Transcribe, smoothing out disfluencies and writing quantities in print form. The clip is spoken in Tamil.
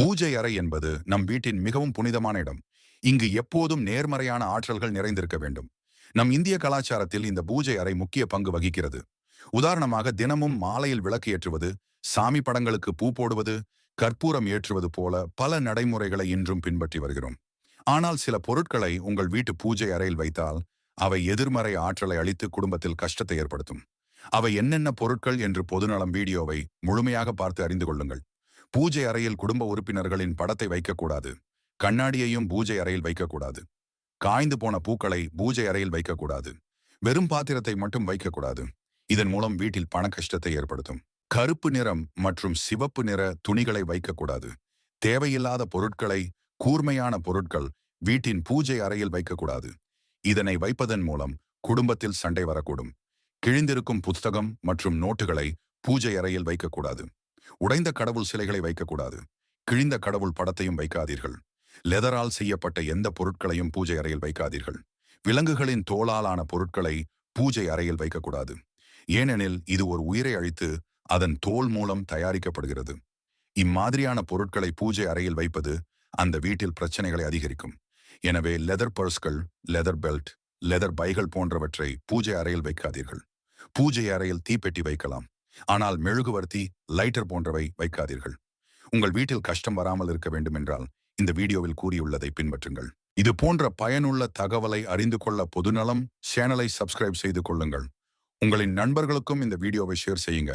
பூஜை அறை என்பது நம் வீட்டின் மிகவும் புனிதமான இடம். இங்கு எப்போதும் நேர்மறையான ஆற்றல்கள் நிறைந்திருக்க வேண்டும். நம் இந்திய கலாச்சாரத்தில் இந்த பூஜை அறை முக்கிய பங்கு வகிக்கிறது. உதாரணமாக தினமும் மாலையில் விளக்கு ஏற்றுவது, சாமி படங்களுக்கு பூ போடுவது, கற்பூரம் ஏற்றுவது போல பல நடைமுறைகளை இன்றும் பின்பற்றி வருகிறோம். ஆனால் சில பொருட்களை உங்கள் வீட்டு பூஜை அறையில் வைத்தால் அவை எதிர்மறை ஆற்றலை அளித்து குடும்பத்தில் கஷ்டத்தை ஏற்படுத்தும். அவை என்னென்ன பொருட்கள் என்று பொதுநலம் வீடியோவை முழுமையாக பார்த்து அறிந்து கொள்ளுங்கள். பூஜை அறையில் குடும்ப உறுப்பினர்களின் படத்தை வைக்கக்கூடாது. கண்ணாடியையும் பூஜை அறையில் வைக்கக்கூடாது. காய்ந்து போன பூக்களை பூஜை அறையில் வைக்கக்கூடாது. வெறும் பாத்திரத்தை மட்டும் வைக்கக்கூடாது. இதன் மூலம் வீட்டில் பண கஷ்டத்தை ஏற்படுத்தும். கருப்பு நிறம் மற்றும் சிவப்பு நிற துணிகளை வைக்கக்கூடாது. தேவையில்லாத பொருட்களை, கூர்மையான பொருட்கள் வீட்டின் பூஜை அறையில் வைக்கக்கூடாது. இதனை வைப்பதன் மூலம் குடும்பத்தில் சண்டை வரக்கூடும். கிழிந்திருக்கும் புத்தகம் மற்றும் நோட்டுகளை பூஜை அறையில் வைக்கக்கூடாது. உடைந்த கடவுள் சிலைகளை வைக்கக்கூடாது. கிழிந்த கடவுள் படத்தையும் வைக்காதீர்கள். லெதரால் செய்யப்பட்ட எந்த பொருட்களையும் பூஜை அறையில் வைக்காதீர்கள். விலங்குகளின் தோலாலான பொருட்களை பூஜை அறையில் வைக்கக்கூடாது. ஏனெனில் இது ஒரு உயிரை அழித்து அதன் தோல் மூலம் தயாரிக்கப்படுகிறது. இம்மாதிரியான பொருட்களை பூஜை அறையில் வைப்பது அந்த வீட்டில் பிரச்சனைகளை அதிகரிக்கும். எனவே லெதர் பர்ஸ்கள், லெதர் பெல்ட், லெதர் பைகள் போன்றவற்றை பூஜை அறையில் வைக்காதீர்கள். பூஜை அறையில் தீப்பெட்டி வைக்கலாம். ஆனால் மெழுகுவர்த்தி, லைட்டர் போன்றவை வைக்காதீர்கள். உங்கள் வீட்டில் கஷ்டம் வராமல் இருக்க வேண்டும் என்றால் இந்த வீடியோவில் கூறியுள்ளதை பின்பற்றுங்கள். இது போன்ற பயனுள்ள தகவலை அறிந்து கொள்ள பொதுநலம் சேனலை சப்ஸ்கிரைப் செய்து கொள்ளுங்கள். உங்களின் நண்பர்களுக்கும் இந்த வீடியோவை ஷேர் செய்யுங்க.